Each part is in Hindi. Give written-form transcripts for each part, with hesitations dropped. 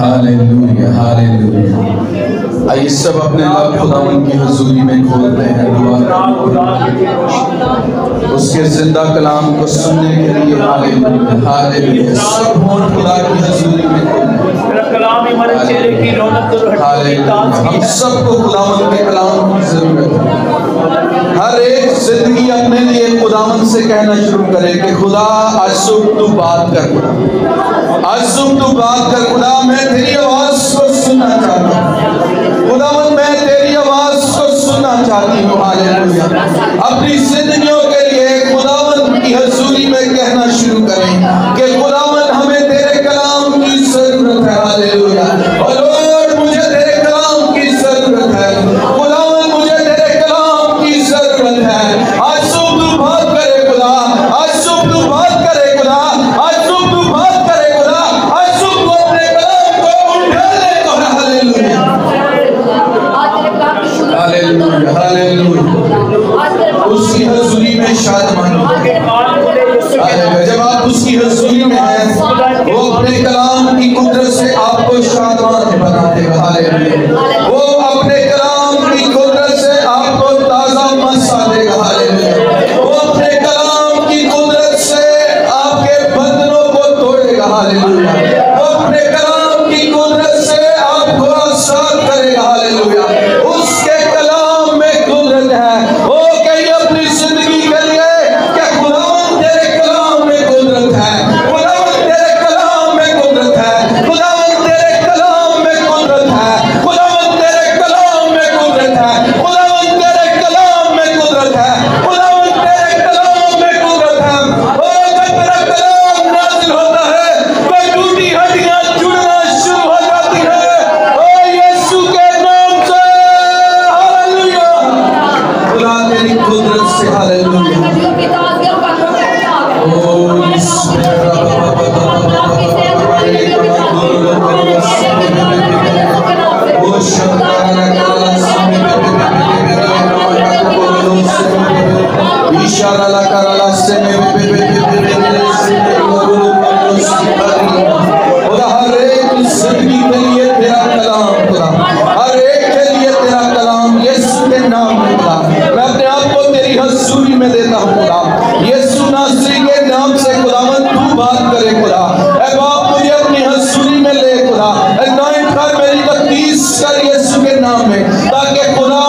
Hallelujah hallelujah. आइए सब अपने लब खुदावंद की हुजूरी में खोलते हैं, दुआ उसके जिंदा कलाम को सुनने के लिए। Hallelujah hallelujah. सब होंठ खुदा की हुजूरी में हम सबको खुदावंद के कलाम की जरूरत है। हर एक जिंदगी अपने लिए खुदावंद से कहना शुरू करे कि खुदा आज सुबह तू बात कर, खुदा आज सुबह तू बात कर, खुदा मैं तेरी आवाज को सुनना चाहता हूँ, खुदावंद मैं तेरी आवाज को सुनना चाहती हूँ। हालेलुया। अपनी जिंदगियों के लिए खुदावंद की हुजूरी में कहना शुरू करें कि खुदावंद हमें तेरे कलाम की जरूरत है। हालेलुया। और लॉर्ड मुझे तेरे कलाम की जरूरत है, खुदावंद मुझे तेरे कलाम की जरूरत है। आज सुबह तू बात करे खुदा, आज सुबह तू बात करे खुदा, आज सुबह तू बात करे खुदा, आज सुबह तू अपने कलाम को उठाने को। Hallelujah hallelujah hallelujah. उसकी हुजूरी में शादमानी। जब आप उसकी हुजूरी में हैं, वो अपने कलाम की कुदरत से आपको शादमान बना देगा। हालेलुया। वो अपने कलाम की कुदरत से आपको ताजा मसा देगा। हालेलुया। वो अपने कलाम की कुदरत से आपके बंधनों को तोड़ेगा। हालेलुया। वो अपने कलाम की कुदरत से आपको आजाद करेगा। हालेलुया। उसके कलाम में कुदरत है। वो कहीं अपनी जिंदगी के लिए क्या खुदावंद तेरे कलाम में कुदरत है, खुदावंद तेरे कलाम में कुदरत है, खुदावंद तेरे कलाम में कुदरत है, खुदावंद तेरे कलाम में कुदरत है, खुदावंद तेरे कलाम में कुदरत है, खुदावंद तेरे कलाम में कुदरत है। ओ जब तेरा कलाम नाज़िल होता है तो टूटी हड्डियां जुड़ना शुरू हो जाती है। ओ यीशु के नाम से। हालेलुया। खुदा तेरी कुदरत से। हालेलुया। हर एक जिंदगी के लिए तेरा कलाम खुदा, हर एक के लिए तेरा कलाम यीशु के नाम में खुदा मैं अपने आप को तेरी हुजूरी में देता हूँ। खुदा यीशु नासरी के नाम से खुदावंद तू बात करे खुदा। ऐ बाप मुझे अपनी हुजूरी में ले खुदा, अनॉइंट कर, मेरी तकदीस कर यीशु के नाम में, ताकि खुदा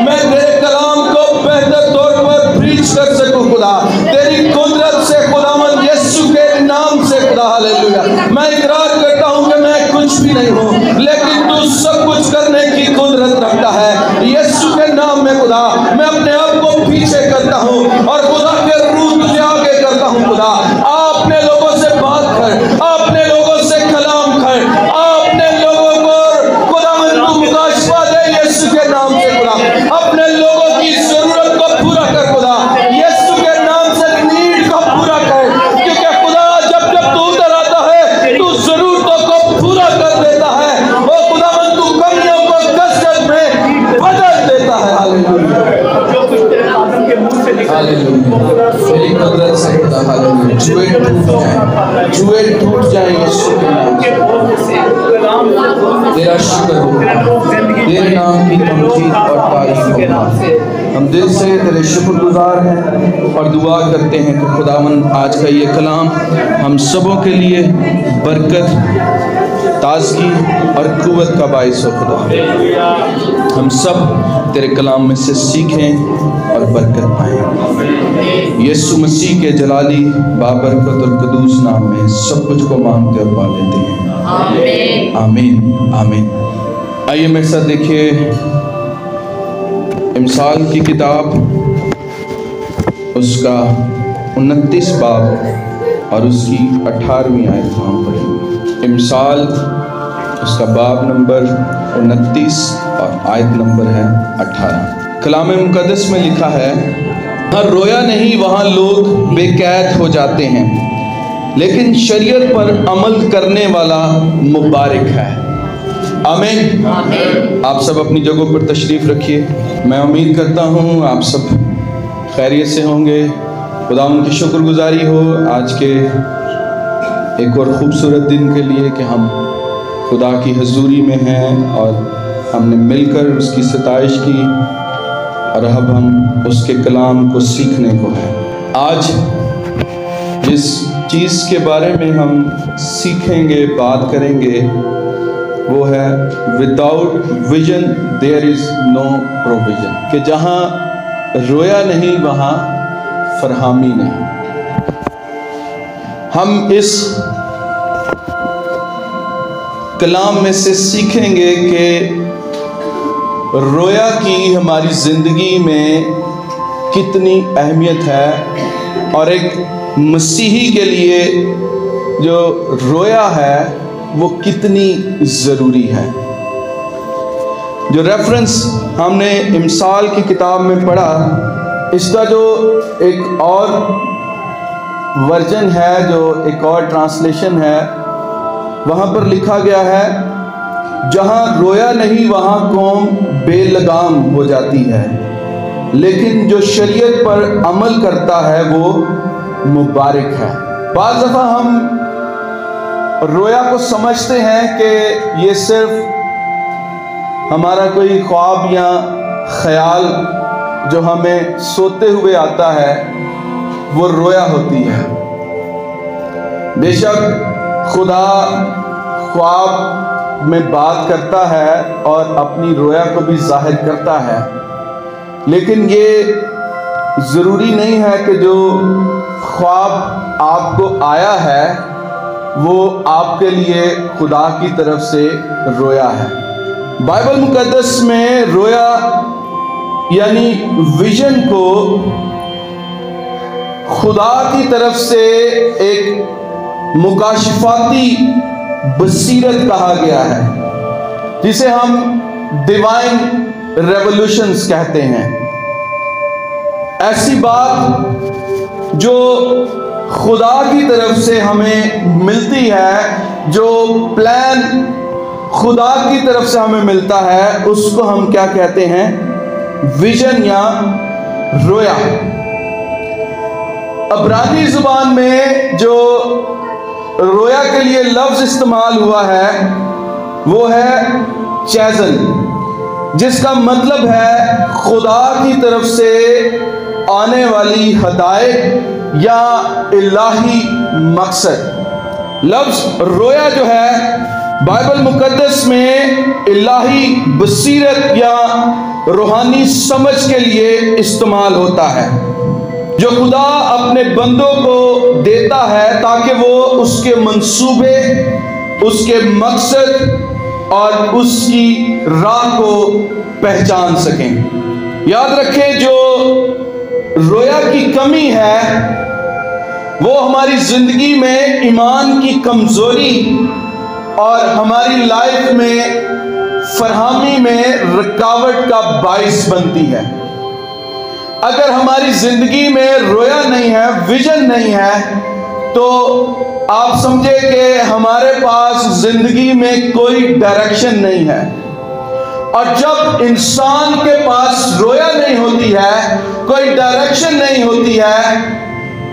मैं तेरे कलाम को बेहतर तौर पर प्रीच कर सकूं खुदा, तेरी कुदरत से खुदावंद यीशु के नाम से खुदा। हालेलुया। मैं इकरार करता हूं कि मैं कुछ भी नहीं हूं, लेकिन तू सब कुछ करने की कुदरत रखता है। यीशु के नाम में खुदा मैं अपने आप को पीछे करता हूं और खुदा के रूह तुझे आगे करता हूं। खुदा आपने लोगों से बात कर, आपने लोगों से कलाम कर, आपने लोगों को खुदावंद तू मुकाशफा दे यीशु के नाम से खुदा। अपने लोगों की जरूरत को पूरा कर खुदा, यीशु के नाम से नीड को पूरा कर, क्योंकि खुदा जब जब तू उतर आता है तू जरूरतों को पूरा कर देता है। वो खुदावंद तू कमियों को कसरत में बदल देता है। Hallelujah hallelujah. तेरी कुदरत से खुदा। हालेलुया। जुए टूट जाएं, जुए टूट जाएं यीशु के नाम से। तेरा शुक्र हो, तेरे नाम की तमजीद और तारीफ हो। हम दिल से तेरे शुक्रगुजार हैं और दुआ करते हैं कि खुदावंद आज का ये कलाम हम सबों के लिए बरकत, ताजगी और कुव्वत का बाइस हो। खुदा हम सब तेरे कलाम में से सीखें और बरकत पाएं। यीशु मसीह के जलाली बाबरकत और कदूस नाम में सब कुछ को मांगते और पा लेते हैं। आमीन आमीन। आइए मेरे साथ देखिए इमसाल की किताब, उसका 29 बाब और उसकी 18वीं आयत हम पढ़ेंगे। इमसाल उसका बाब नंबर 29 और आयत नंबर है 18। कलाम मुकद्दस में लिखा है, हर रोया नहीं वहाँ लोग बेकैद हो जाते हैं, लेकिन शरीयत पर अमल करने वाला मुबारक है। आमीन। आप सब अपनी जगहों पर तशरीफ़ रखिए। मैं उम्मीद करता हूँ आप सब खैरियत से होंगे। खुदा उनकी शुक्रगुजारी हो आज के एक और ख़ूबसूरत दिन के लिए कि हम खुदा की हजूरी में हैं और हमने मिलकर उसकी सताइश की और अब हम उसके कलाम को सीखने को हैं। आज जिस चीज़ के बारे में हम सीखेंगे, बात करेंगे, वो है without vision there is no provision, कि जहाँ रोया नहीं वहाँ फरहामी नहीं। हम इस कलाम में से सीखेंगे कि रोया की हमारी ज़िंदगी में कितनी अहमियत है और एक मसीही के लिए जो रोया है वो कितनी ज़रूरी है। जो रेफरेंस हमने इमसाल की किताब में पढ़ा, इसका जो एक और वर्जन है, जो एक और ट्रांसलेशन है, वहाँ पर लिखा गया है, जहाँ रोया नहीं वहाँ कौम बेलगाम हो जाती है, लेकिन जो शरीयत पर अमल करता है वो मुबारक है। बाज़ दफ़ा हम रोया को समझते हैं कि ये सिर्फ हमारा कोई ख्वाब या ख्याल जो हमें सोते हुए आता है वो रोया होती है। बेशक खुदा ख्वाब में बात करता है और अपनी रोया को भी जाहिर करता है, लेकिन ये ज़रूरी नहीं है कि जो ख्वाब आपको आया है वो आपके लिए खुदा की तरफ से रोया है। बाइबल मुकद्दस में रोया यानी विजन को खुदा की तरफ से एक मुकाशिफाती बसीरत कहा गया है, जिसे हम डिवाइन रेवोल्यूशंस कहते हैं। ऐसी बात जो खुदा की तरफ से हमें मिलती है, जो प्लान खुदा की तरफ से हमें मिलता है, उसको हम क्या कहते हैं? विजन या रोया। अब्रानी जुबान में जो रोया के लिए लफ्ज इस्तेमाल हुआ है वो है चैज़न, जिसका मतलब है खुदा की तरफ से आने वाली हदायत या इलाही मकसद। लफ्ज रोया जो है बाइबल मुकद्दस में इलाही बसीरत या रूहानी समझ के लिए इस्तेमाल होता है, जो खुदा अपने बंदों को देता है ताकि वो उसके मंसूबे, उसके मकसद और उसकी राह को पहचान सकें। याद रखें, जो रोया की कमी है वो हमारी ज़िंदगी में ईमान की कमज़ोरी और हमारी लाइफ में फरहामी में रुकावट का बाइस बनती है। अगर हमारी ज़िंदगी में रोया नहीं है, विजन नहीं है, तो आप समझे कि हमारे पास ज़िंदगी में कोई डायरेक्शन नहीं है। और जब इंसान के पास रोया नहीं होती है, कोई डायरेक्शन नहीं होती है,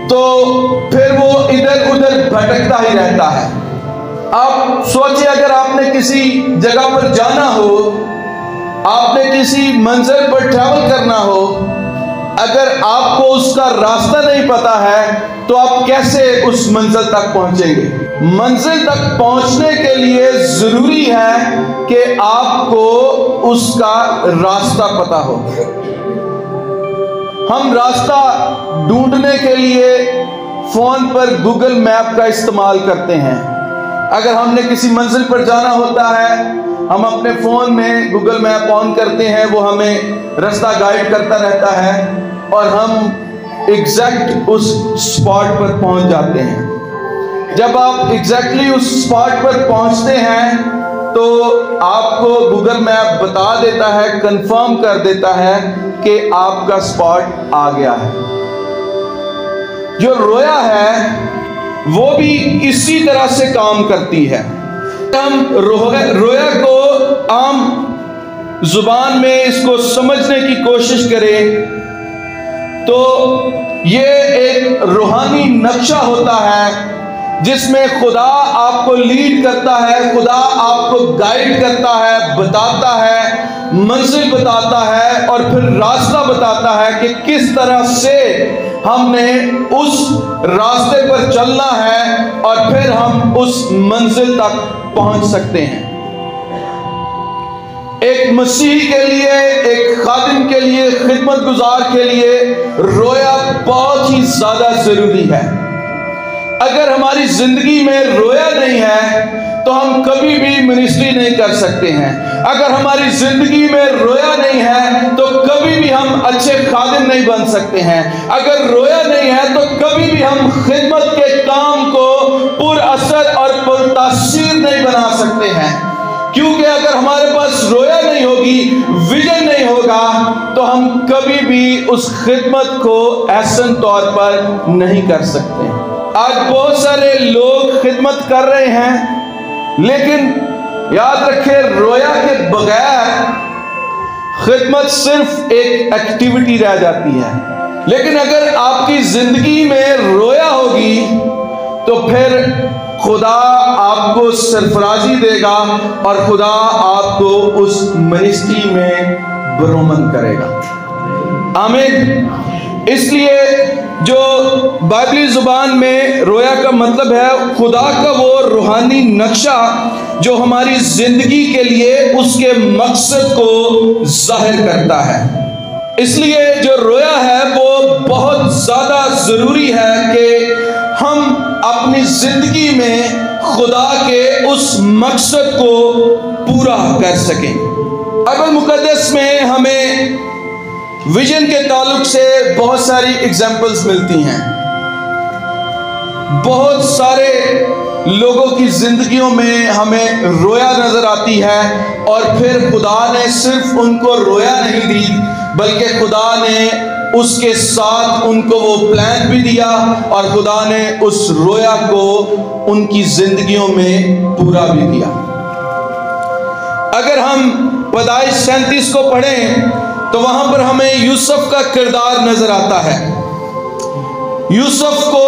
तो फिर वो इधर उधर भटकता ही रहता है। आप सोचिए, अगर आपने किसी जगह पर जाना हो, आपने किसी मंजिल पर ट्रैवल करना हो, अगर आपको उसका रास्ता नहीं पता है तो आप कैसे उस मंजिल तक पहुंचेंगे? मंजिल तक पहुंचने के लिए जरूरी है कि आपको उसका रास्ता पता हो। हम रास्ता ढूंढने के लिए फोन पर गूगल मैप का इस्तेमाल करते हैं। अगर हमने किसी मंजिल पर जाना होता है, हम अपने फ़ोन में गूगल मैप ऑन करते हैं, वो हमें रास्ता गाइड करता रहता है और हम एग्जैक्ट उस स्पॉट पर पहुंच जाते हैं। जब आप एग्जैक्टली उस स्पॉट पर पहुंचते हैं तो आपको गूगल मैप बता देता है, कंफर्म कर देता है कि आपका स्पॉट आ गया है। जो रोया है वो भी इसी तरह से काम करती है। हम रोया को आम जुबान में इसको समझने की कोशिश करें तो ये एक रूहानी नक्शा होता है जिसमें खुदा आपको लीड करता है, खुदा आपको गाइड करता है, बताता है, मंजिल बताता है और फिर रास्ता बताता है कि किस तरह से हमने उस रास्ते पर चलना है और फिर हम उस मंजिल तक पहुंच सकते हैं। एक मसीह के लिए, एक खादिम के लिए, खिदमत गुजार के लिए रोया बहुत ही ज्यादा जरूरी है। अगर हमारी जिंदगी में रोया नहीं है तो हम कभी भी मिनिस्ट्री नहीं कर सकते हैं। अगर हमारी जिंदगी में रोया नहीं है तो कभी भी हम अच्छे खादिम नहीं बन सकते हैं। अगर रोया नहीं है तो कभी भी हम खिदमत के काम को पुरअसर और पुरतासीर नहीं बना सकते हैं। क्योंकि अगर हमारे पास रोया नहीं होगी, विजन नहीं होगा, तो हम कभी भी उस खिदमत को ऐसन तौर पर नहीं कर सकते। आज बहुत सारे लोग खिदमत कर रहे हैं, लेकिन याद रखें, रोया के बगैर खिदमत सिर्फ एक एक्टिविटी रह जाती है। लेकिन अगर आपकी जिंदगी में रोया होगी तो फिर खुदा आपको सरफराजी देगा और खुदा आपको उस मिनिस्ट्री में बरोमंद करेगा। आमीन। इसलिए जो बाइबली जुबान में रोया का मतलब है खुदा का वो रूहानी नक्शा जो हमारी जिंदगी के लिए उसके मकसद को जाहिर करता है। इसलिए जो रोया है वो बहुत ज्यादा जरूरी है कि हम अपनी जिंदगी में खुदा के उस मकसद को पूरा कर सकें। बाइबल मुकद्दस में हमें विजन के ताल्लुक से बहुत सारी एग्जाम्पल्स मिलती हैं। बहुत सारे लोगों की जिंदगियों में हमें रोया नजर आती है और फिर खुदा ने सिर्फ उनको रोया नहीं दी, बल्कि खुदा ने उसके साथ उनको वो प्लान भी दिया और खुदा ने उस रोया को उनकी जिंदगियों में पूरा भी किया। अगर हम पैदाइश 37 को पढ़ें तो वहां पर हमें यूसुफ का किरदार नजर आता है। यूसुफ को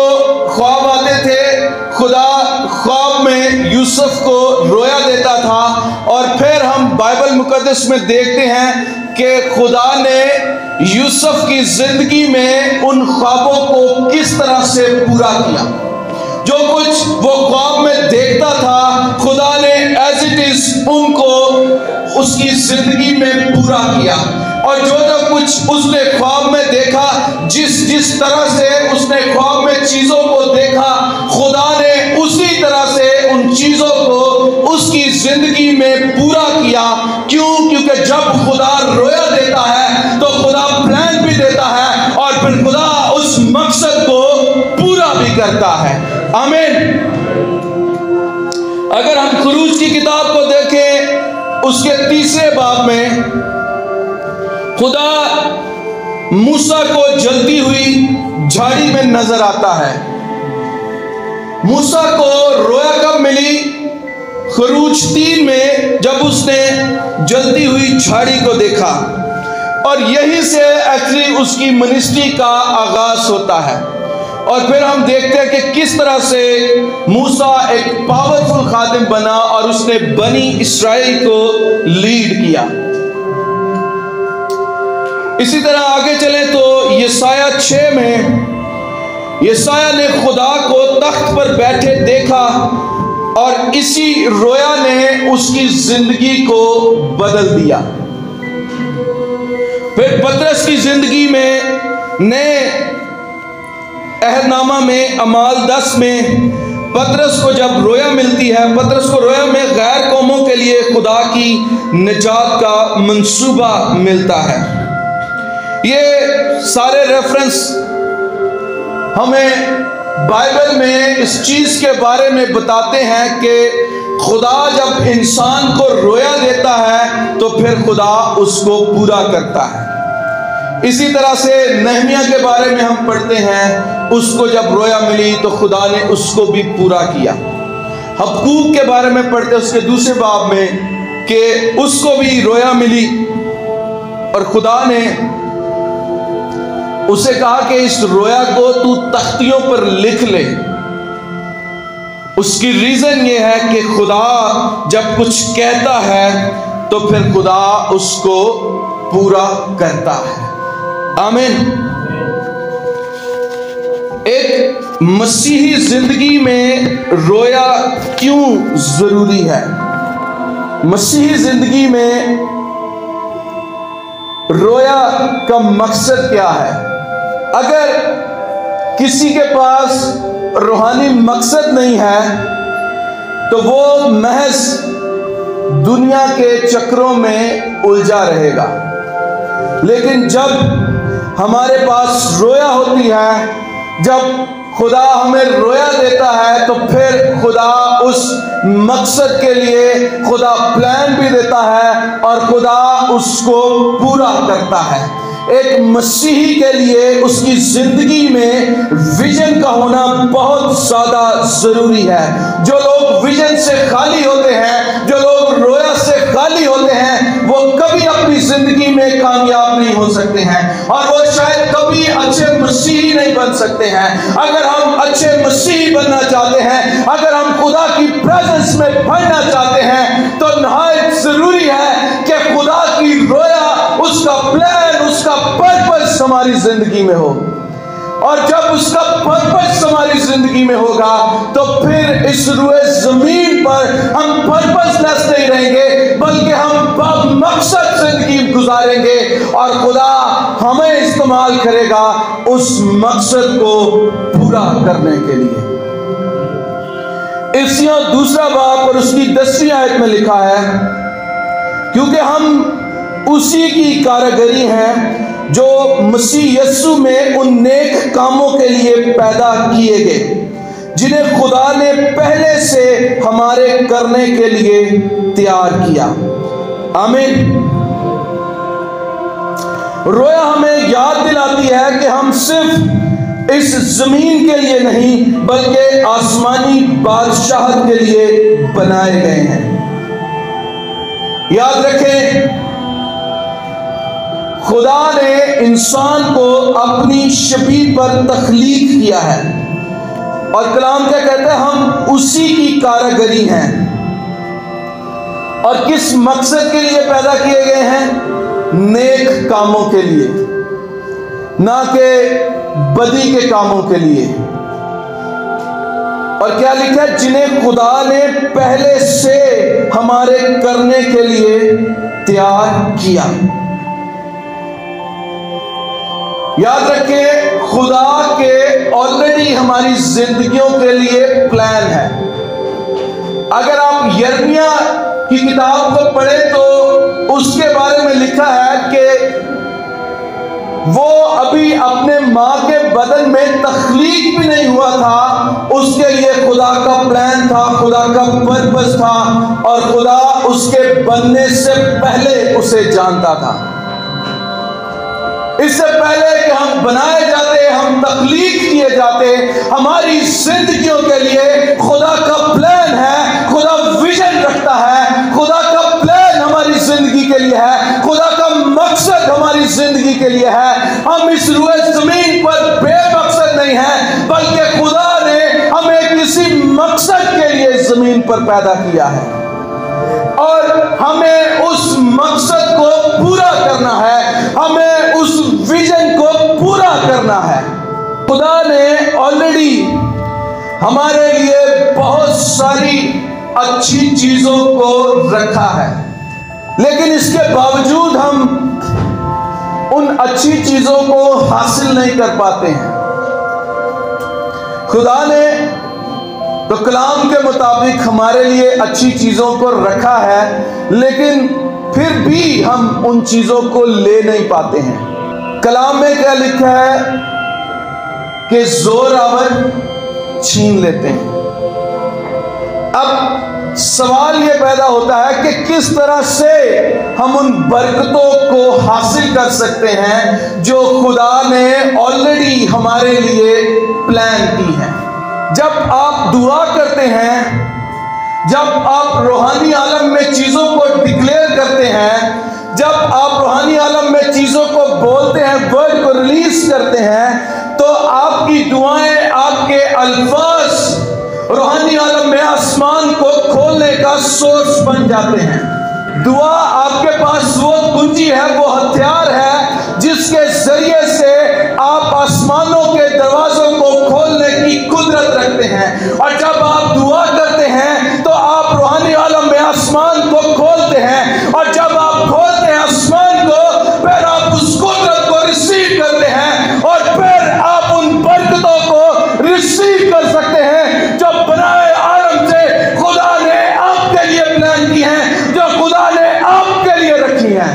ख्वाब आते थे, खुदा ख्वाब में यूसुफ को रोया देता था और फिर हम बाइबल मुकद्दस में देखते हैं कि खुदा ने यूसुफ की जिंदगी में उन ख्वाबों को किस तरह से पूरा किया। जो कुछ वो ख्वाब में देखता था, खुदा ने एज इट इज उनको उसकी जिंदगी में पूरा किया। और जो जो कुछ उसने ख्वाब में देखा, जिस तरह से उसने ख्वाब में चीजों को देखा, खुदा ने उसी तरह से उन चीजों को उसकी जिंदगी में पूरा किया। क्यों? क्योंकि जब खुदा रोया देता है तो खुदा प्लान भी देता है और फिर खुदा उस मकसद को पूरा भी करता है। आमीन। अगर हम खुरूज की किताब को देखें, उसके 3 बाब में खुदा मूसा को जलती हुई झाड़ी में नजर आता है। मूसा को रोया कब मिली? खुरूज 3 में जब उसने जलती हुई झाड़ी को देखा। और यहीं से एक्चुअली उसकी मिनिस्ट्री का आगाज होता है। और फिर हम देखते हैं कि किस तरह से मूसा एक पावरफुल खादिम बना और उसने बनी इस्राएल को लीड किया। इसी तरह आगे चले तो यशाया 6 में यशाया ने खुदा को तख्त पर बैठे देखा और इसी रोया ने उसकी जिंदगी को बदल दिया। फिर पतरस की जिंदगी में नए अहदनामा में अमाल 10 में पतरस को जब रोया मिलती है, पतरस को रोया में गैर कौमों के लिए खुदा की निजात का मंसूबा मिलता है। ये सारे रेफरेंस हमें बाइबल में इस चीज के बारे में बताते हैं कि खुदा जब इंसान को रोया देता है तो फिर खुदा उसको पूरा करता है। इसी तरह से नहमिया के बारे में हम पढ़ते हैं, उसको जब रोया मिली तो खुदा ने उसको भी पूरा किया। हबकूक के बारे में पढ़ते हैं उसके 2 बाब में कि उसको भी रोया मिली और खुदा ने उसे कहा कि इस रोया को तू तख्तियों पर लिख ले। उसकी रीजन ये है कि खुदा जब कुछ कहता है तो फिर खुदा उसको पूरा करता है। आमीन। एक मसीही जिंदगी में रोया क्यों जरूरी है? मसीही जिंदगी में रोया का मकसद क्या है? अगर किसी के पास रूहानी मकसद नहीं है तो वो महज दुनिया के चक्रों में उलझा रहेगा। लेकिन जब हमारे पास रोया होती है, जब खुदा हमें रोया देता है, तो फिर खुदा उस मकसद के लिए खुदा प्लान भी देता है और खुदा उसको पूरा करता है। एक मसीही के लिए उसकी जिंदगी में विजन का होना बहुत ज्यादा जरूरी है। जो लोग विजन से खाली होते हैं, जो लोग रोया से खाली होते हैं, वो कभी अपनी जिंदगी में कामयाब नहीं हो सकते हैं और वो शायद कभी अच्छे मसीही नहीं बन सकते हैं। अगर हम अच्छे मसीही बनना चाहते हैं, अगर हम खुदा की प्रेजेंस में बढ़ना चाहते हैं, तो नहायत जरूरी है कि खुदा की रोया, उसका प्लान, उसका पर्पस हमारी जिंदगी में हो। और जब उसका पर्पस हमारी जिंदगी में होगा तो फिर इस रुए जमीन पर हम पर्पसलेस नहीं रहेंगे, बल्कि हम मकसद जिंदगी गुजारेंगे और खुदा हमें इस्तेमाल करेगा उस मकसद को पूरा करने के लिए। इफ्सियों 2 बाब और उसकी 10वीं आयत में लिखा है, क्योंकि हम उसी की कारीगरी हैं जो मसीह यीशु में उन नेक कामों के लिए पैदा किए गए, जिन्हें खुदा ने पहले से हमारे करने के लिए तैयार किया। आमीन। रोया हमें याद दिलाती है कि हम सिर्फ इस जमीन के लिए नहीं, बल्कि आसमानी बादशाहत के लिए बनाए गए हैं। याद रखें, खुदा ने इंसान को अपनी शबीह पर तख्लीक किया है और कलाम क्या कहता है? हम उसी की कारीगरी हैं। और किस मकसद के लिए पैदा किए गए हैं? नेक कामों के लिए, ना कि बदी के कामों के लिए। और क्या लिखा है? जिन्हें खुदा ने पहले से हमारे करने के लिए तैयार किया। याद रखें, खुदा के ऑलरेडी हमारी जिंदगियों के लिए प्लान है। अगर आप यिर्मयाह की किताब को पढ़ें तो उसके बारे में लिखा है कि वो अभी अपने मां के बदन में तख्लीक भी नहीं हुआ था, उसके लिए खुदा का प्लान था, खुदा का पर्पस था और खुदा उसके बनने से पहले उसे जानता था। इससे पहले कि हम बनाए जाते, हम तख्लीक किए जाते, हमारी जिंदगियों के लिए खुदा का प्लान है, खुदा विजन रखता है, खुदा का प्लान हमारी जिंदगी के लिए है, खुदा का मकसद हमारी जिंदगी के लिए है। हम इस रुए जमीन पर बेमकसद नहीं है, बल्कि खुदा ने हमें किसी मकसद के लिए जमीन पर पैदा किया है और हमें उस मकसद को पूरा करना है, हमें उस विजन को पूरा करना है। खुदा ने ऑलरेडी हमारे लिए बहुत सारी अच्छी चीजों को रखा है, लेकिन इसके बावजूद हम उन अच्छी चीजों को हासिल नहीं कर पाते हैं। खुदा ने तो कलाम के मुताबिक हमारे लिए अच्छी चीजों को रखा है, लेकिन फिर भी हम उन चीजों को ले नहीं पाते हैं। कलाम में क्या लिखा है कि जोरावर छीन लेते हैं। अब सवाल यह पैदा होता है कि किस तरह से हम उन बरकतों को हासिल कर सकते हैं जो खुदा ने ऑलरेडी हमारे लिए प्लान की है। जब आप दुआ करते हैं, जब आप रूहानी आलम में चीजों को डिक्लेयर करते हैं, जब आप रूहानी आलम में चीजों को बोलते हैं, वर्ड को रिलीज करते हैं, तो आपकी दुआएं, आपके अल्फाज रूहानी आलम का सोर्स बन जाते हैं। दुआ आपके पास वो कुंजी है, वो हथियार है जिसके जरिए से आप आसमानों के दरवाजों को खोलने की कुदरत रखते हैं। और जब आप दुआ करते हैं तो आप रूहानी आलम में आसमान को खोलते हैं, और जब आप खोलते हैं आसमान को, फिर आप उस कुदरत को रिसीव करते हैं, और फिर आप उन बरकतों को रिसीव कर सकते हैं जो बनाए आलम से खुदा ने आपके लिए प्लान की है, जो खुदा ने आपके लिए रखी है।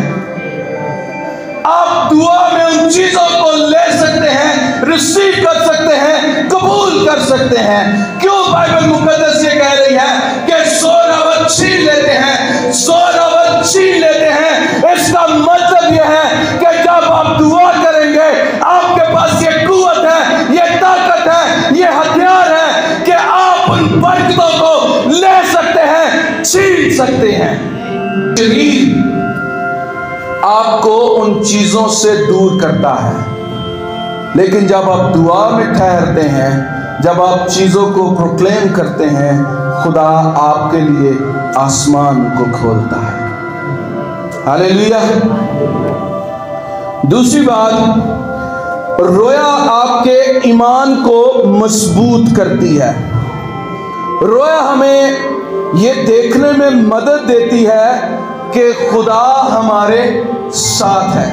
आप दुआ में उन चीजों को ले सकते हैं, रिसीव कर सकते हैं, कबूल कर सकते हैं। क्यों बाइबल मुकद्दस ये कह रही है कि ज़ोरावर छीन लेते हैं, ज़ोरावर छीन लेते हैं। इसका मतलब यह है कि जब आप दुआ करेंगे, आपके पास ये कुव्वत है, ये ताकत है, ये हथियार है कि आप उन बरकतों को ले सकते हैं, छीन सकते हैं। शरीर आपको उन चीजों से दूर करता है, लेकिन जब आप दुआ में ठहरते हैं, जब आप चीजों को प्रोक्लेम करते हैं, खुदा आपके लिए आसमान को खोलता है। हालेलुया। दूसरी बात, रोया आपके ईमान को मजबूत करती है। रोया हमें यह देखने में मदद देती है कि खुदा हमारे साथ है।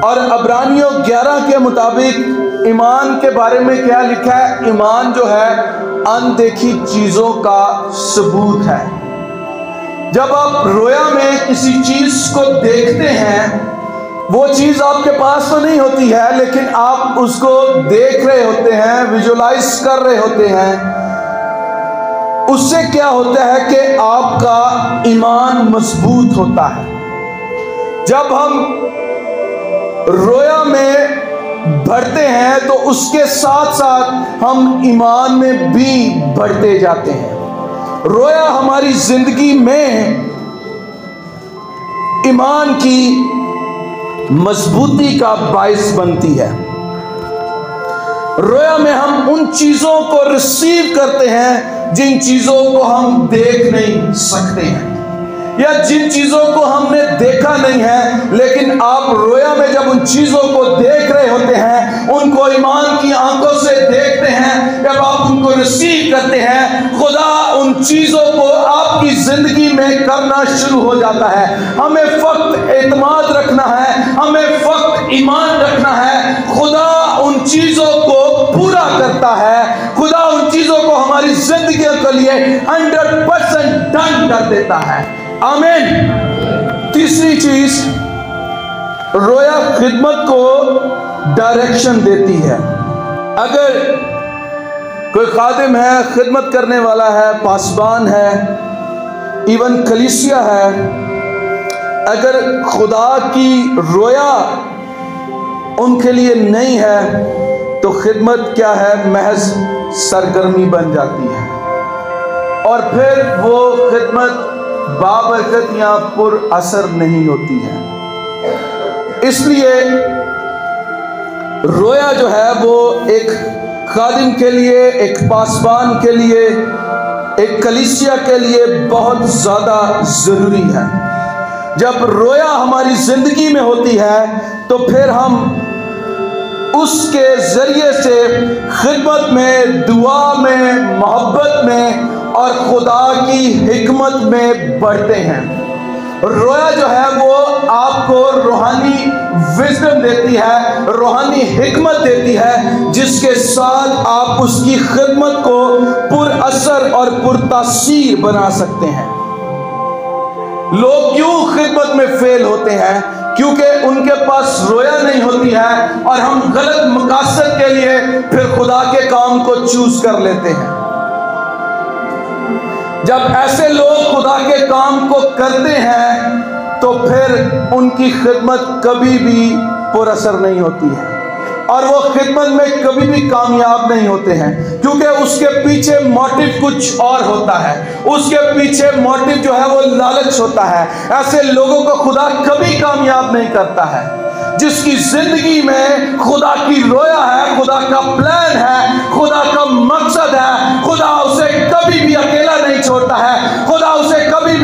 और अब्रानियों 11 के मुताबिक ईमान के बारे में क्या लिखा है? ईमान जो है अनदेखी चीजों का सबूत है। जब आप रोया में किसी चीज को देखते हैं, वो चीज आपके पास तो नहीं होती है, लेकिन आप उसको देख रहे होते हैं, विजुलाइज कर रहे होते हैं। उससे क्या होता है कि आपका ईमान मजबूत होता है। जब हम रोया में बढ़ते हैं तो उसके साथ साथ हम ईमान में भी बढ़ते जाते हैं। रोया हमारी जिंदगी में ईमान की मजबूती का बाइस बनती है। रोया में हम उन चीजों को रिसीव करते हैं जिन चीजों को हम देख नहीं सकते हैं, या जिन चीजों को हमने देखा नहीं है, लेकिन आप रोया में जब उन चीजों को देख रहे होते हैं, उनको ईमान की आंखों से देखते हैं, जब आप उनको रिसीव करते हैं, खुदा उन चीजों को आपकी जिंदगी में करना शुरू हो जाता है। हमें फक्त एतमाद रखना है, हमें फक्त ईमान रखना है। खुदा उन चीजों को पूरा करता है, खुदा उन चीजों को हमारी जिंदगी के लिए 100% डन कर देता है। आमीन। तीसरी चीज, रोया खिदमत को डायरेक्शन देती है। अगर कोई खादिम है, खिदमत करने वाला है, पासबान है, इवन कलीसिया है, अगर खुदा की रोया उनके लिए नहीं है तो खिदमत क्या है? महज सरगर्मी बन जाती है, और फिर वो खिदमत बाबरकत या पुर असर नहीं होती है। इसलिए रोया जो है वो एक खादिम के लिए, एक पासबान के लिए, एक कलीसिया के लिए बहुत ज़्यादा ज़रूरी है। जब रोया हमारी ज़िंदगी में होती है तो फिर हम उसके ज़रिए से खिदमत में, दुआ में, मोहब्बत में और खुदा की हिकमत में बढ़ते हैं। रोया जो है वो आपको रूहानी विजडम देती है, रूहानी हिकमत देती है, जिसके साथ आप उसकी खिदमत को पुरअसर और पुरतासीर बना सकते हैं। लोग क्यों खिदमत में फेल होते हैं? क्योंकि उनके पास रोया नहीं होती है, और हम गलत मकासद के लिए फिर खुदा के काम को चूज कर लेते हैं। जब ऐसे लोग खुदा के काम को करते हैं तो फिर उनकी खिदमत कभी भी पुरअसर नहीं होती है, और वो खिदमत में कभी भी कामयाब नहीं होते हैं, क्योंकि उसके पीछे मोटिव कुछ और होता है। उसके पीछे मोटिव जो है वो लालच होता है। ऐसे लोगों को खुदा कभी कामयाब नहीं करता है। जिसकी जिंदगी में खुदा की रोया है, खुदा का प्लान है, खुदा का मकसद है, खुदा उसे कभी भी अकेला नहीं छोड़ता है, खुदा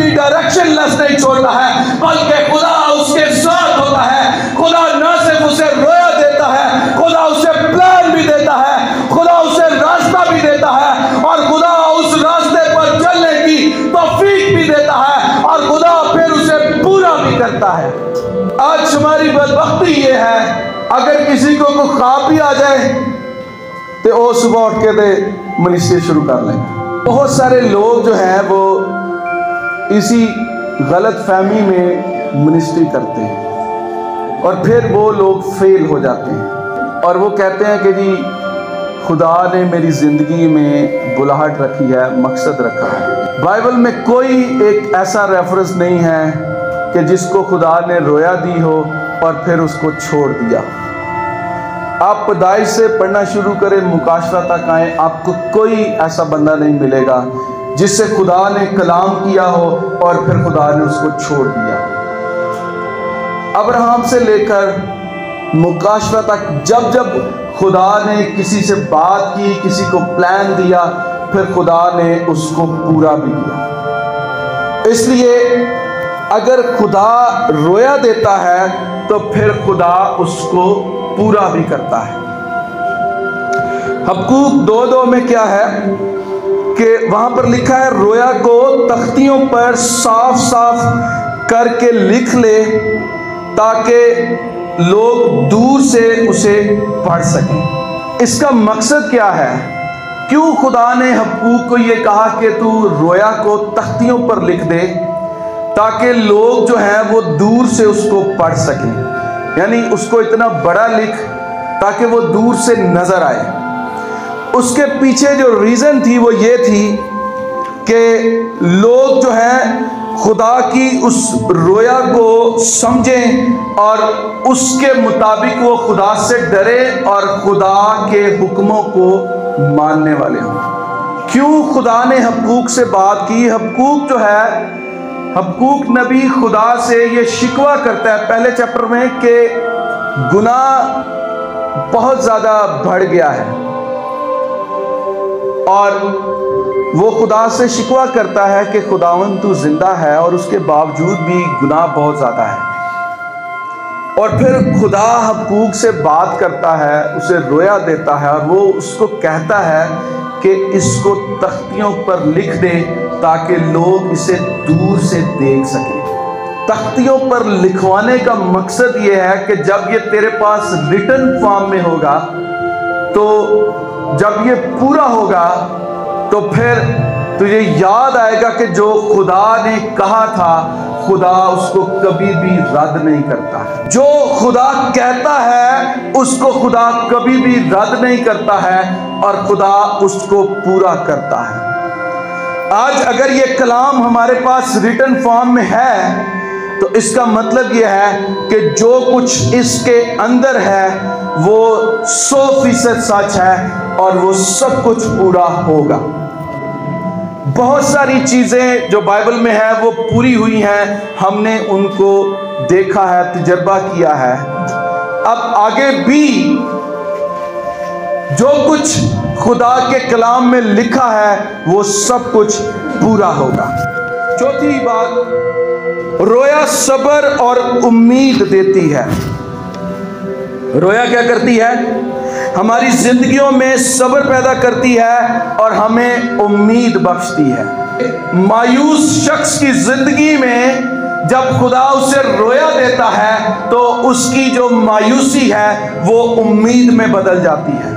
भी डायरेक्शनलेस नहीं छोड़ता है, बल्कि खुदा उसके साथ होता है। खुदा न सिर्फ उसे रोया देता है, खुदा उसे प्लान भी देता है, खुदा उसे रास्ता भी देता है, और खुदा उस रास्ते पर चलने की तौफीक भी देता है, और खुदा फिर उसे पूरा भी करता है। आज हमारी बदबख्ती ये है, अगर किसी को कोई ख्वाब भी आ जाए तो वो सुबह उठ के दे मिनिस्ट्री शुरू कर लेंगे। बहुत सारे लोग जो हैं वो इसी गलत फहमी में मिनिस्ट्री करते हैं और फिर वो लोग फेल हो जाते हैं और वो कहते हैं कि जी खुदा ने मेरी ज़िंदगी में बुलाहट रखी है, मकसद रखा है। बाइबल में कोई एक ऐसा रेफरेंस नहीं है कि जिसको खुदा ने रोया दी हो और फिर उसको छोड़ दिया। आप पैदाइश से पढ़ना शुरू करें, मुकाशवा तक आए, आपको कोई ऐसा बंदा नहीं मिलेगा जिससे खुदा ने कलाम किया हो और फिर खुदा ने उसको छोड़ दिया। अब्राहम से लेकर मुकाशवा तक जब जब खुदा ने किसी से बात की, किसी को प्लान दिया, फिर खुदा ने उसको पूरा भी किया। इसलिए अगर खुदा रोया देता है तो फिर खुदा उसको पूरा भी करता है। हबक्कूक 2:2 में क्या है कि वहां पर लिखा है, रोया को तख्तियों पर साफ साफ करके लिख ले ताकि लोग दूर से उसे पढ़ सकें। इसका मकसद क्या है? क्यों खुदा ने हबक्कूक को ये कहा कि तू रोया को तख्तियों पर लिख दे ताकि लोग जो हैं वो दूर से उसको पढ़ सकें, यानी उसको इतना बड़ा लिख ताकि वो दूर से नजर आए। उसके पीछे जो रीज़न थी वो ये थी कि लोग जो हैं खुदा की उस रोया को समझें और उसके मुताबिक वो खुदा से डरे और खुदा के हुक्मों को मानने वाले हों। क्यों खुदा ने हबक्कूक से बात की? हबक्कूक जो है, हबक्कूक नबी खुदा से ये शिकवा करता है पहले चैप्टर में कि गुनाह बहुत ज़्यादा बढ़ गया है, और वो खुदा से शिकवा करता है कि खुदावंद तू जिंदा है और उसके बावजूद भी गुनाह बहुत ज़्यादा है। और फिर खुदा हबक्कूक से बात करता है, उसे रोया देता है और वो उसको कहता है कि इसको तख्तियों पर लिख दे ताकि लोग इसे दूर से देख सकें। तख्तियों पर लिखवाने का मकसद ये है कि जब ये तेरे पास रिटन फॉर्म में होगा, तो जब ये पूरा होगा तो फिर तुझे याद आएगा कि जो खुदा ने कहा था खुदा उसको कभी भी रद्द नहीं करता है। जो खुदा कहता है उसको खुदा कभी भी रद्द नहीं करता है और खुदा उसको पूरा करता है। आज अगर ये कलाम हमारे पास रिटन फॉर्म में है तो इसका मतलब यह है कि जो कुछ इसके अंदर है वो 100% सच है और वो सब कुछ पूरा होगा। बहुत सारी चीज़ें जो बाइबल में है वो पूरी हुई हैं, हमने उनको देखा है, तजर्बा किया है। अब आगे भी जो कुछ खुदा के कलाम में लिखा है वो सब कुछ पूरा होगा। चौथी बात, रोया सब्र और उम्मीद देती है। रोया क्या करती है? हमारी जिंदगियों में सब्र पैदा करती है और हमें उम्मीद बख्शती है। मायूस शख्स की जिंदगी में जब खुदा उसे रोया देता है तो उसकी जो मायूसी है वो उम्मीद में बदल जाती है,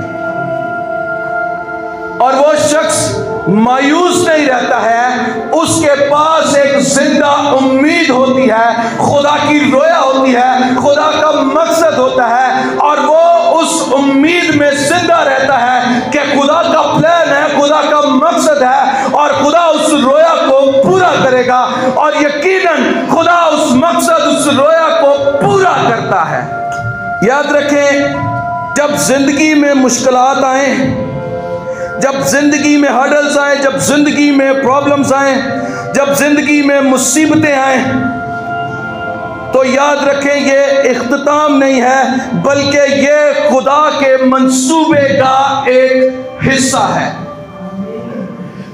और वो शख्स मायूस नहीं रहता है, उसके पास एक जिंदा उम्मीद होती है, खुदा की रोया होती है, खुदा का मकसद होता है, और वो उस उम्मीद में जिंदा रहता है कि खुदा का प्लान है, खुदा का मकसद है और खुदा उस रोया को पूरा करेगा, और यकीनन खुदा उस मकसद, उस रोया को पूरा करता है। याद रखें, जब जिंदगी में मुश्किलात आए, जब जिंदगी में हर्डल्स आए, जब जिंदगी में प्रॉब्लम्स आए, जब जिंदगी में मुसीबतें आए, तो याद रखें ये इख्तिताम नहीं है बल्कि ये खुदा के मंसूबे का एक हिस्सा है।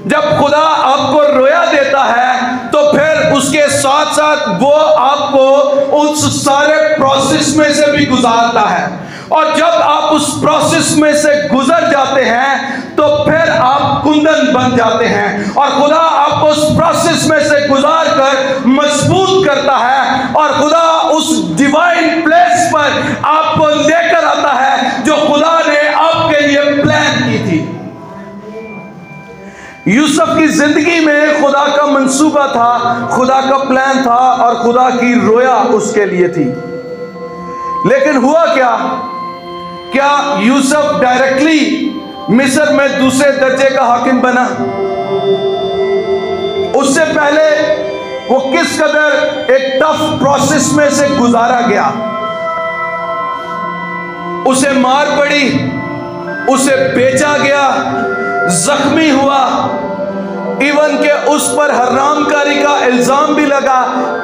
जब खुदा आपको रोया देता है तो फिर उसके साथ साथ वो आपको उस सारे प्रोसेस में से भी गुजारता है, और जब आप उस प्रोसेस में से गुजर जाते हैं तो फिर आप कुंदन बन जाते हैं, और खुदा आपको उस प्रोसेस में से गुजार कर मजबूत करता है, और खुदा उस डिवाइन प्लेस पर आपको लेकर आता है जो खुदा ने आपके लिए प्लान की थी। यूसुफ की जिंदगी में खुदा का मंसूबा था, खुदा का प्लान था, और खुदा की रोया उसके लिए थी। लेकिन हुआ क्या यूसुफ डायरेक्टली मिस्र में दूसरे दर्जे का हाकिम बना? उससे पहले वो किस कदर एक टफ प्रोसेस में से गुजारा गया। उसे मार पड़ी, उसे बेचा गया, जख्मी हुआ, इवन के उस पर हरामकारी का इल्जाम भी लगा,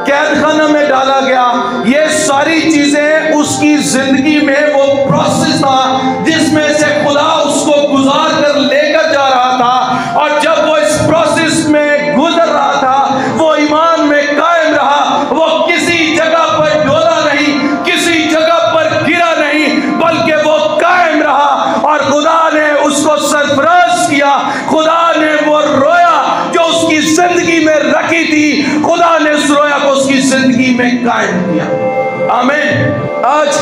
कैद खाना में डाला गया। ये सारी चीजें उसकी जिंदगी में वो प्रोसेस था जिसमें से खुदा उसको गुजार कर लेकर जा रहा था, और जब वो इस प्रोसेस में गुजर रहा था वो ईमान में कायम रहा, वो किसी जगह पर डोला नहीं, किसी जगह पर गिरा नहीं, बल्कि वो कायम रहा, और खुदा ने उसको सरफराज किया। खुदा ने वो रोया जो उसकी जिंदगी में रखी थी, खुदा ने उस रोया को उसकी जिंदगी में कायम किया। आमीन। आज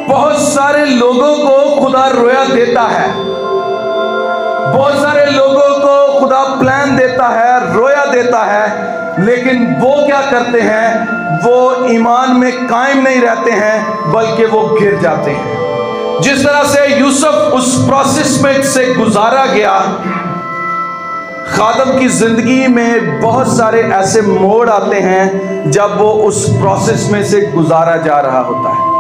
बहुत सारे लोगों को खुदा रोया देता है, बहुत सारे लोगों को खुदा प्लान देता है, रोया देता है, लेकिन वो क्या करते हैं? वो ईमान में कायम नहीं रहते हैं, बल्कि वो गिर जाते हैं। जिस तरह से यूसुफ उस प्रोसेस में से गुजारा गया, खादम की जिंदगी में बहुत सारे ऐसे मोड़ आते हैं जब वो उस प्रोसेस में से गुजारा जा रहा होता है।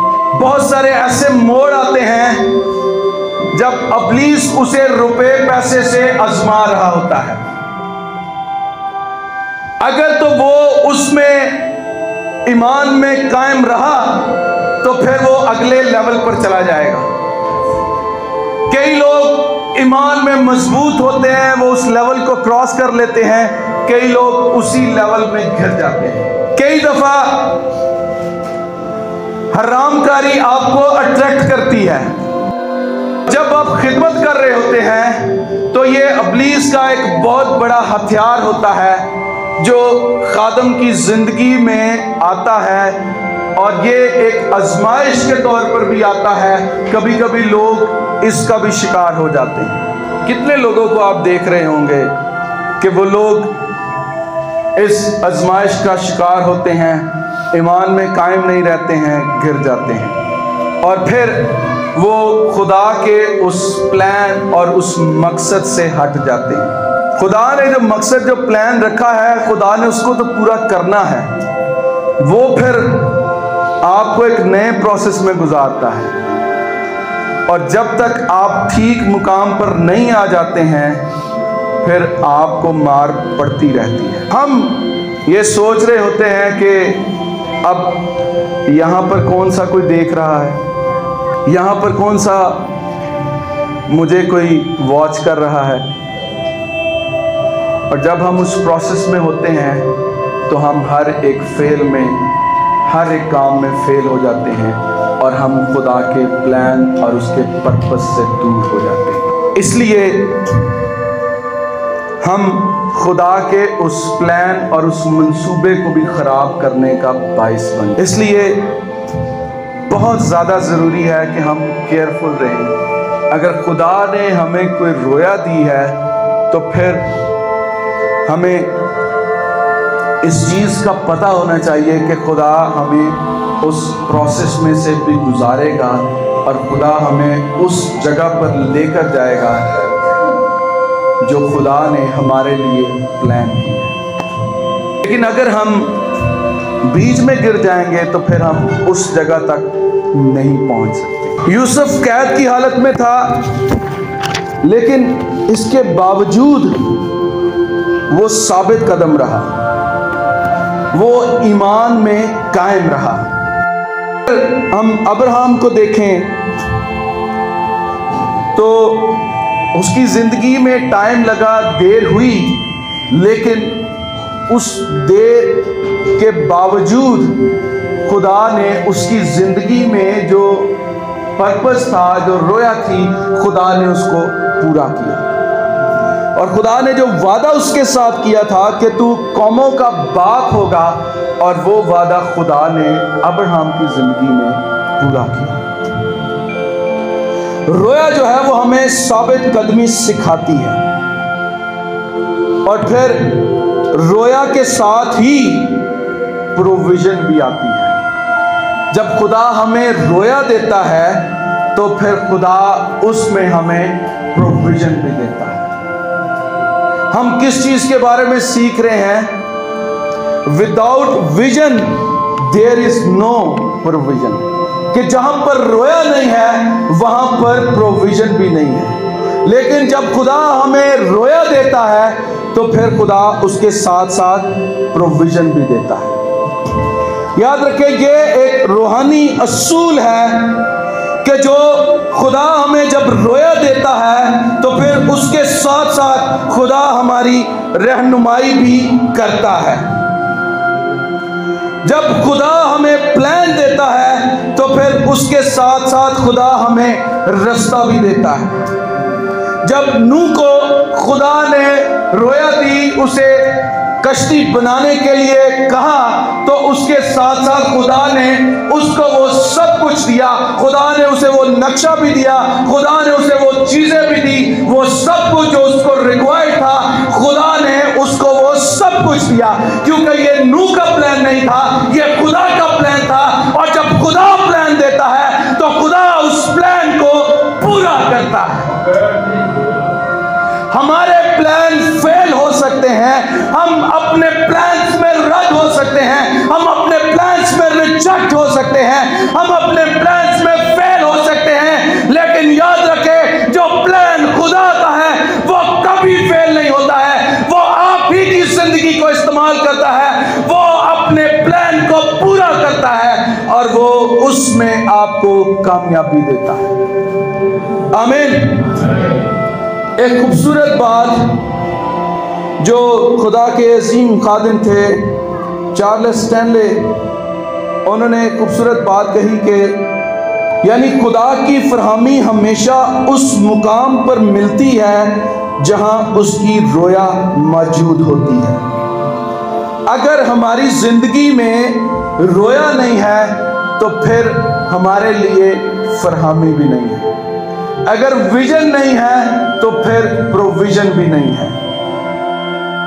बहुत सारे ऐसे मोड़ आते हैं जब अब्लीस उसे रुपए पैसे से आजमा रहा होता है। अगर तो वो उसमें ईमान में कायम रहा तो फिर वो अगले लेवल पर चला जाएगा। कई लोग ईमान में मजबूत होते हैं, वो उस लेवल को क्रॉस कर लेते हैं, कई लोग उसी लेवल में गिर जाते हैं। कई दफा हरामकारी आपको अट्रैक्ट करती है। जब आप खिदमत कर रहे होते हैं तो ये अब्लीस का एक बहुत बड़ा हथियार होता है जो खादम की जिंदगी में आता है, और ये एक आजमाइश के तौर पर भी आता है। कभी कभी लोग इसका भी शिकार हो जाते हैं। कितने लोगों को आप देख रहे होंगे कि वो लोग इस आजमाइश का शिकार होते हैं, ईमान में कायम नहीं रहते हैं, गिर जाते हैं, और फिर वो खुदा के उस प्लान और उस मकसद से हट जाते हैं। खुदा ने जो मकसद, जो प्लान रखा है, खुदा ने उसको तो पूरा करना है। वो फिर आपको एक नए प्रोसेस में गुजारता है, और जब तक आप ठीक मुकाम पर नहीं आ जाते हैं फिर आपको मार पड़ती रहती है। हम ये सोच रहे होते हैं कि अब यहाँ पर कौन सा कोई देख रहा है, यहाँ पर कौन सा मुझे कोई वॉच कर रहा है, और जब हम उस प्रोसेस में होते हैं तो हम हर एक फेल में, हर एक काम में फेल हो जाते हैं, और हम खुदा के प्लान और उसके पर्पस से दूर हो जाते हैं। इसलिए हम खुदा के उस प्लान और उस मंसूबे को भी ख़राब करने का बाइस बन। इसलिए बहुत ज़्यादा ज़रूरी है कि हम केयरफुल रहें। अगर खुदा ने हमें कोई रोया दी है तो फिर हमें इस चीज़ का पता होना चाहिए कि खुदा हमें उस प्रोसेस में से भी गुजारेगा, और खुदा हमें उस जगह पर लेकर जाएगा जो खुदा ने हमारे लिए प्लान किया है। लेकिन अगर हम बीच में गिर जाएंगे तो फिर हम उस जगह तक नहीं पहुंच सकते। यूसुफ कैद की हालत में था, लेकिन इसके बावजूद वो साबित कदम रहा, वो ईमान में कायम रहा। हम अब्राहम को देखें तो उसकी जिंदगी में टाइम लगा, देर हुई, लेकिन उस देर के बावजूद खुदा ने उसकी जिंदगी में जो पर्पस था, जो रोया थी, खुदा ने उसको पूरा किया। और खुदा ने जो वादा उसके साथ किया था कि तू कौमों का बाप होगा, और वो वादा खुदा ने अब्राहम की जिंदगी में पूरा किया। रोया जो है वो हमें साबित कदमी सिखाती है, और फिर रोया के साथ ही प्रोविजन भी आती है। जब खुदा हमें रोया देता है तो फिर खुदा उसमें हमें प्रोविजन भी देता है। हम किस चीज के बारे में सीख रहे हैं? Without vision there is no provision, कि जहां पर रोया नहीं है वहां पर प्रोविजन भी नहीं है। लेकिन जब खुदा हमें रोया देता है तो फिर खुदा उसके साथ साथ प्रोविजन भी देता है। याद रखें, ये एक रूहानी असूल है कि जो खुदा हमें जब रोया देता है तो फिर उसके साथ साथ खुदा हमारी रहनुमाई भी करता है। जब खुदा हमें प्लान देता है तो फिर उसके साथ साथ खुदा हमें रास्ता भी देता है। जब नूह को खुदा ने रोया दी, उसे कश्ती बनाने के लिए कहा, तो उसके साथ साथ खुदा ने उसको वो सब कुछ दिया। खुदा ने उसे वो नक्शा भी दिया, खुदा ने उसे वो चीजें भी दी, वो सब कुछ जो उसको रिक्वायर्ड था, खुदा ने उसको वो सब कुछ दिया। क्योंकि ये नूह का प्लान नहीं था, ये खुदा का प्लान था। और जब खुदा प्लान देता है तो खुदा उस प्लान को पूरा करता है। हमारे प्लान फेल हो सकते हैं, हम अपने प्लान्स में रद्द हो सकते हैं, हम अपने प्लान्स में रिजेक्ट हो सकते हैं, हम अपने प्लान्स में फेल हो सकते हैं, लेकिन याद रखें, जो प्लान खुदा का है वो कभी फेल नहीं होता है। वो आप ही की जिंदगी को इस्तेमाल करता है, वो अपने प्लान को पूरा करता है, और वो उसमें आपको कामयाबी देता है। आमीन। एक खूबसूरत बात जो खुदा के अजीम खादिम थे चार्ल्स स्टैनले, उन्होंने एक खूबसूरत बात कही कि यानी खुदा की फरहमी हमेशा उस मुकाम पर मिलती है जहां उसकी रोया मौजूद होती है। अगर हमारी जिंदगी में रोया नहीं है तो फिर हमारे लिए फरहमी भी नहीं है। अगर विजन नहीं है तो फिर प्रोविजन भी नहीं है।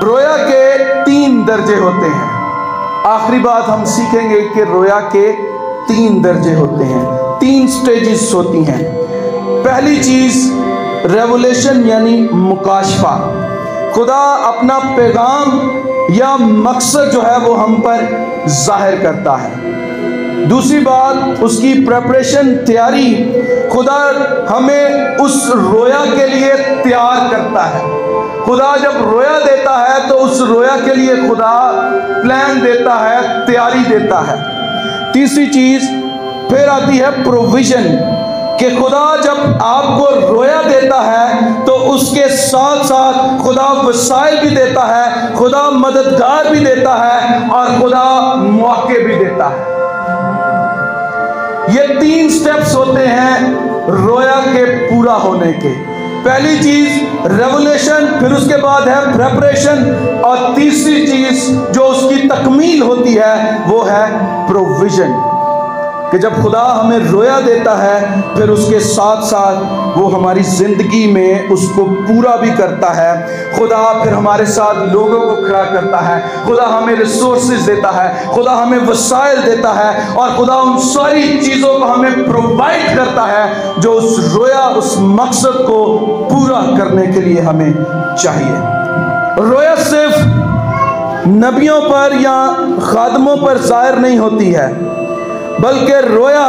रोया के 3 दर्जे होते हैं। आखिरी बात हम सीखेंगे कि रोया के 3 दर्जे होते हैं, 3 स्टेजेस होती हैं। पहली चीज रेवलेशन यानी मुकाशफा, खुदा अपना पैगाम या मकसद जो है वो हम पर जाहिर करता है। दूसरी बात उसकी प्रेपरेशन, तैयारी, खुदा हमें उस रोया के लिए तैयार करता है। खुदा जब रोया देता है तो उस रोया के लिए खुदा प्लान देता है, तैयारी देता है। तीसरी चीज फिर आती है प्रोविजन, कि खुदा जब आपको रोया देता है तो उसके साथ साथ खुदा वसाइल भी देता है, खुदा मददगार भी देता है, और खुदा मौके भी देता है। ये 3 स्टेप्स होते हैं रोया के पूरा होने के। पहली चीज रेवलेशन, फिर उसके बाद है प्रेपरेशन, और तीसरी चीज जो उसकी तकमील होती है वो है प्रोविजन, कि जब खुदा हमें रोया देता है फिर उसके साथ साथ वो हमारी ज़िंदगी में उसको पूरा भी करता है। खुदा फिर हमारे साथ लोगों को खड़ा करता है, खुदा हमें रिसोर्सेज देता है, खुदा हमें वसाइल देता है, और खुदा उन सारी चीज़ों को हमें प्रोवाइड करता है जो उस रोया, उस मकसद को पूरा करने के लिए हमें चाहिए। रोया सिर्फ नबियों पर या खादमों पर जाहिर नहीं होती है, बल्कि रोया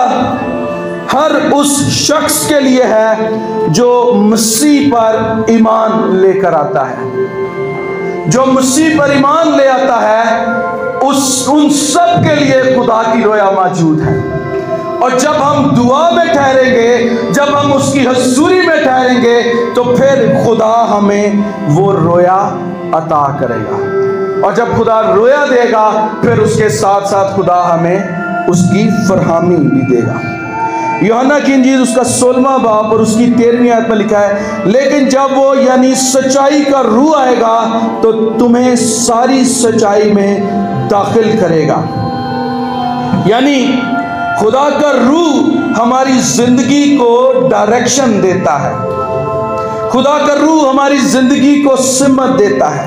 हर उस शख्स के लिए है जो मसीह पर ईमान लेकर आता है। जो मसीह पर ईमान ले आता है उन सब के लिए खुदा की रोया मौजूद है। और जब हम दुआ में ठहरेंगे, जब हम उसकी हजूरी में ठहरेंगे, तो फिर खुदा हमें वो रोया अता करेगा। और जब खुदा रोया देगा, फिर उसके साथ साथ खुदा हमें उसकी फरहामी भी देगा। यूहन्ना की इंजील उसका 16वां बाब और उसकी 13वीं आयत में लिखा है, लेकिन जब वो यानी सच्चाई का रूह आएगा तो तुम्हें सारी सच्चाई में दाखिल करेगा। यानी खुदा का रूह हमारी जिंदगी को डायरेक्शन देता है, खुदा का रूह हमारी जिंदगी को सिमत देता है,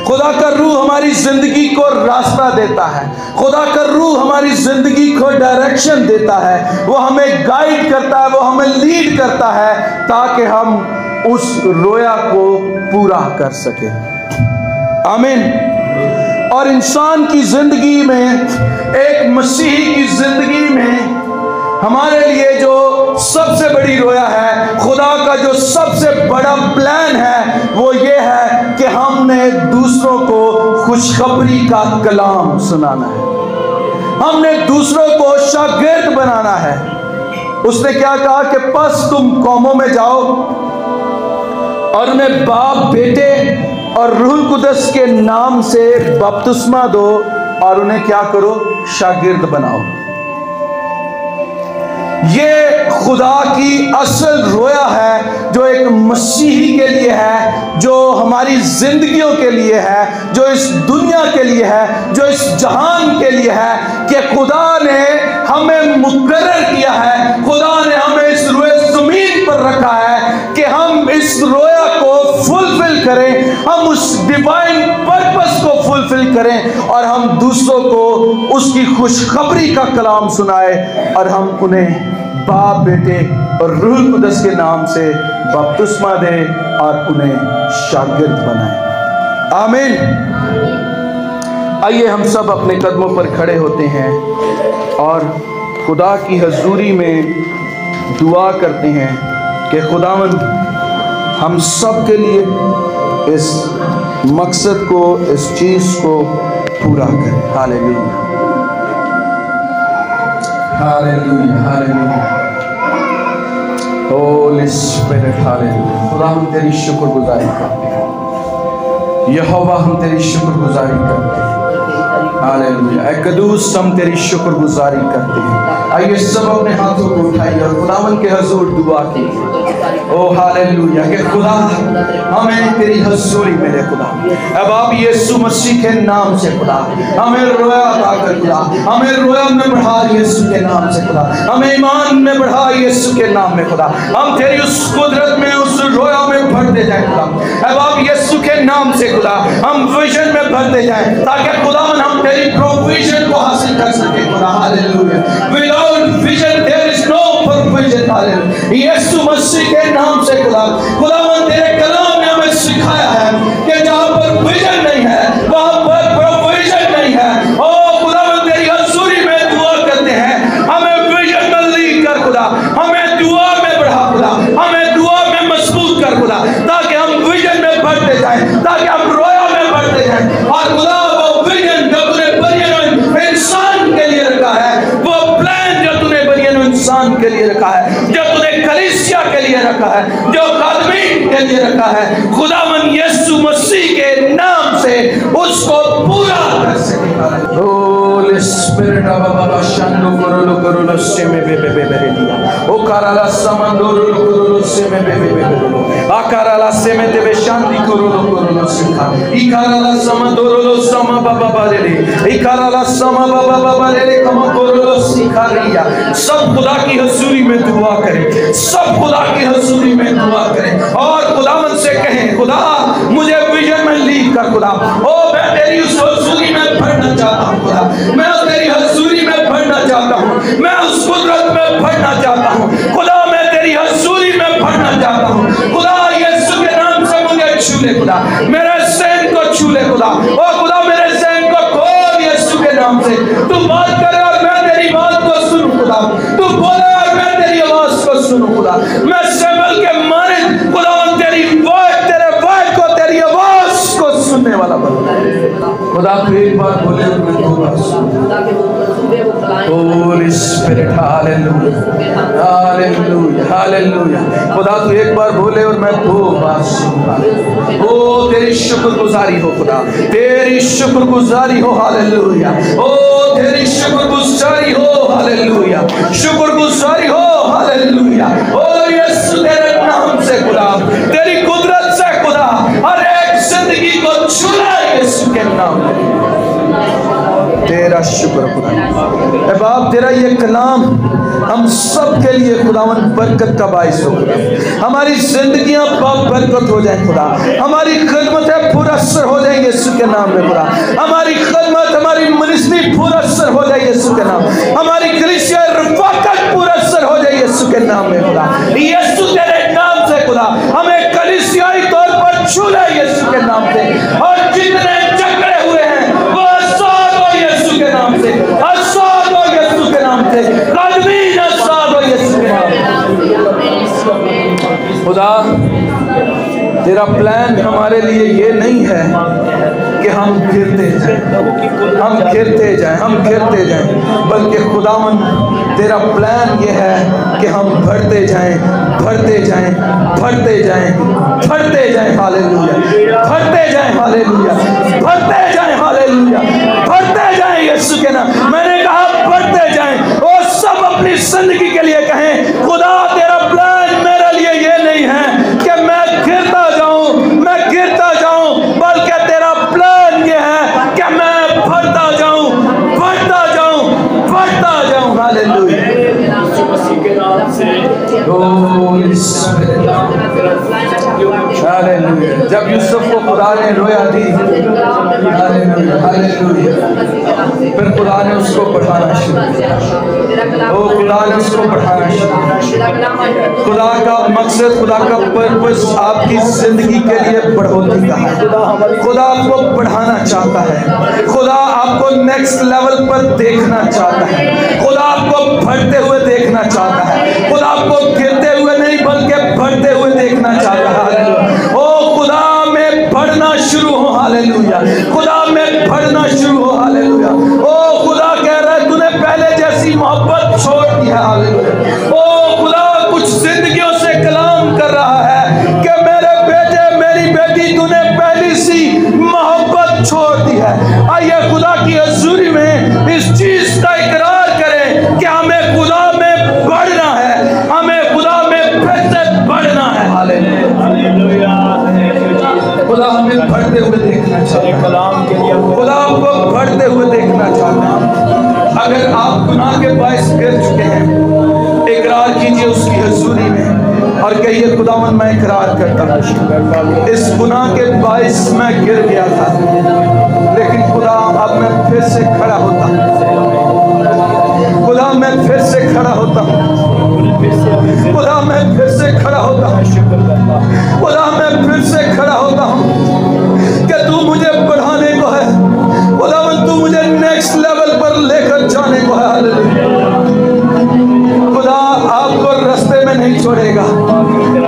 खुदा का रूह हमारी जिंदगी को रास्ता देता है, खुदा का रूह हमारी जिंदगी को डायरेक्शन देता है, वो हमें गाइड करता है, वो हमें लीड करता है ताकि हम उस रोया को पूरा कर सके। आमीन। और इंसान की जिंदगी में, एक मसीही की जिंदगी में हमारे लिए जो सबसे बड़ी रोया है, खुदा का जो सबसे बड़ा प्लान है, वो ये है कि हमने दूसरों को खुशखबरी का कलाम सुनाना है, हमने दूसरों को शागिर्द बनाना है। उसने क्या कहा कि बस तुम कौमों में जाओ और उन्हें बाप, बेटे और रूहुल कुदस के नाम से बपतिस्मा दो और उन्हें क्या करो, शागिर्द बनाओ। ये खुदा की असल रोया है जो एक मसीही के लिए है, जो हमारी जिंदगियों के लिए है, जो इस दुनिया के लिए है, जो इस जहान के लिए है, कि खुदा ने हमें मुकर्रर किया है, खुदा ने हमें इस रोए जमीन पर रखा है कि हम इस रोया को फुलफिल करें, हम उस डिवाइन पर्पस को फुलफिल करें और हम दूसरों को उसकी खुशखबरी का कलाम सुनाए और हम उन्हें बाप, बेटे और रूहुल कुदस के नाम से बपतिस्मा दें और उन्हें शागिर्द बनाएं। आमीन। आइए हम सब अपने कदमों पर खड़े होते हैं और खुदा की हजूरी में दुआ करते हैं कि खुदावंद हम सब के लिए इस मकसद को, इस चीज़ को पूरा करें। Hallelujah, hallelujah, hallelujah. Holi spirit, hallelujah. खुदा हम तेरी शुक्रगुजारी करते हैं, यहोवा हम तेरी शुक्रगुजारी करते हैं। हालेलुया। ऐ कदूस हम तेरी शुक्रगुजारी करते हैं। आइए सब अपने हाथों को उठाइए और खुदावन के हुजूर दुआ कीजिए। ओ हालेलुया कि खुदा हमें तेरी हजूरी में ले खुदा, अब आप यीशु मसीह के नाम से खुदा हमें रोया अता कर खुदा, हमें रोया में बढ़ा यीशु के नाम से खुदा, हमें ईमान में बढ़ा यीशु के नाम में खुदा, हम तेरी उस कुदरत में, उस रोया में भरते जाए खुदा। अब आप यीशु के नाम से खुदा हम विजन में भरते जाए ताकि खुदावन हम तेरी प्रोविजन को हासिल कर सके खुदा। Hallelujah. Without vision there is no provision. Hallelujah. यीशु मसीह के नाम से खुदा, खुदावन तेरे कलाम ने हमें सिखाया है कि जहां पर विजन नहीं है वहां पर प्रोविजन नहीं है। ओ खुदावन तेरी हजूरी में दुआ करते हैं, हमें विजन में लीड कर खुदा, हमें दुआ में बढ़ा खुदा, हमें दुआ में मजबूत कर खुदा, ताकि हम विजन में बढ़ते जाएं, ताकि हम रोया में बढ़ते जाएं। और खुदा वो विजन जो तूने बनियान इंसान के लिए रखा है, वो प्लान जो तूने बनियान इंसान के लिए रखा है, जो तूने कलीसिया के लिए रखा है, जो खादमीन के लिए रखा है, खुदावन यीशु मसीह के नाम से उसको पूरा कर सके। होली स्पिरिट ऑफ बाबा शांडो करो करो से में बे बे बे दिया ओ कराला समंदोरो करो से में बे बे बे आकाराला से में देवे शांति करो सिखा ई कराला समंदोरो सम बाबा बारे ई कराला सम बाबा बारे कम करो सिखा रिया। सब खुदा की हजूरी में दुआ करें, सब खुदा की हजूरी में दुआ करें और खुदावन से कहें, खुदा मुझे विजन में लीड कर खुदा। ओ मैं तेरी उस हजूरी में भरना चाहता हूँ खुदा, मैं तेरी हजूरी में भरना चाहता हूँ, मैं उस कुदरत में भरना चाहता हूँ खुदा, मैं तेरी हजूरी में भरना चाहता हूँ खुदा। यीशु के नाम से मुझे छू ले खुदा, मेरे सहन को छू ले खुदा। ओ खुदा मेरे सहन को खोल यीशु के नाम से। तू बात करे और मैं तेरी बात को सुनूं खुदा, तू बोले और मैं तेरी आवाज को सुनूं खुदा। मैं शैमुएल के मानिंद खुदा तेरी वाइफ, तेरे वाइफ को, तेरी आवाज को सुनने वाला बन खुदा। तू एक बार बोले और मैं दो बार सुन। Holy spirit, hallelujah. Hallelujah hallelujah hallelujah. खुदा तू एक बार बोले और मैं 2 बार सुनूंगा। ओ तेरी शुक्रगुजारी हो खुदा, तेरी शुक्रगुजारी हो। हालेलुया। ओ तेरी शुक्रगुजारी हो। हालेलुया, शुक्रगुजारी हो। हालेलुया। ओ यीशु तेरे नाम से खुदा, तेरी कुदरत से खुदा हर एक जिंदगी को छुला यीशु के नाम में। तेरा शुक्र खुदा। ऐ बाप तेरा ये कलाम हम सब के लिए खुदावन बरकत का बाइस हो खुदा। हमारी जिंदगियां बाप बरकत हो जाए खुदा। हमारी खिदमतें पुरस्सर हो जाए यीशु के नाम में खुदा। हमारी खिदमत, हमारी मिनिस्ट्री पुरस्सर हो जाए यीशु के नाम। हमारी कलीसिया रफ़ाकत पुरस्सर हो जाए यीशु के नाम में खुदा। यीशु तेरे नाम से खुदा हमें कलीसियाई तौर पर छू ले यीशु के नाम से। और जितने जकड़े हुए हैं वो आजाद हो यीशु के नाम से, आजाद हो यीशु के नाम से, कदमीन आजाद हो यीशु के नाम से। खुदा तेरा प्लान हमारे लिए ये नहीं है कि हम गिरते जाएं, हम गिरते जाएं, हम गिरते जाएं, बल्कि खुदावन तेरा प्लान ये है कि हम बढ़ते जाएं, बढ़ते जाएं, बढ़ते जाएं, बढ़ते जाएं। हालेलुया, बढ़ते जाएं। हालेलुया, बढ़ते जाएं। हालेलुया, बढ़ते जाएं यीशु के नाम। मैंने कहा बढ़ते जाएं। और सब अपनी जिंदगी के लिए कहें खुदा तेरा प्लान मेरे लिए ये नहीं है कि मैं गिरता जाऊं, मैं गिरता जाऊं, बल्कि तेरा प्लान ये है कि मैं बढ़ता जाऊं, बढ़ता जाऊं, बढ़ता जाऊं। हालेलुया। जब यूसुफ को खुदा ने रोया दी, हालेलुया हालेलुया, फिर खुदा ने उसको बढ़ाना शुरू किया। ओ खुदा ने उसको बढ़ाना शुरू किया। खुदा का मकसद, खुदा का पर्पस आपकी जिंदगी के लिए बढ़ोतरी का है। खुदा आपको बढ़ाना चाहता है। खुदा आपको नेक्स्ट लेवल पर देखना चाहता है। खुदा आपको बढ़ते हुए देखना चाहता है। खुदा आपको गिरते हुए नहीं बल्कि बढ़ते हुए देखना चाहता है। ओ खुदा में बढ़ना शुरू हो। हालेलुया, खुदा में बढ़ना शुरू हो। हालेलुया। ओ खुदा कह रहा है तूने पहले जैसी मोहब्बत छोड़ दी है। हालेलुया। ओ खुदा कुछ जिंदगियों से कलाम कर रहा है कि मेरे बेटे, मेरी बेटी, तूने पहली सी मोहब्बत छोड़ दी है। आइए खुदा की हजूरी में इस चीज का इकरार करें कि हमें खुदा में बढ़ना है, हमें खुदा में फिर से बढ़ना है। हालेलुया। खुदा हमें बढ़ते हुए देखना चाहता है। खुदा आपको बढ़ते हुए देखना चाहता है। अगर आप गुनाह के बायस गिर चुके हैं, इकरार कीजिए उसकी हजूरी में और कहिए खुदावन मैं इकरार करता हूँ इस गुनाह के बायस मैं गिर गया था, लेकिन खुदा अब मैं फिर से खड़ा होता हूँ। खुदा मैं फिर से खड़ा होता हूँ। खुदा मैं फिर से खड़ा होता हूँ। खुदा मैं फिर से खड़ा होता हूँ कि तू मुझे बढ़ाने को है। खुदावन तू मुझे नेक्स्ट लेवल पर लेकर जाने को है। खुदा आपको रास्ते में नहीं छोड़ेगा,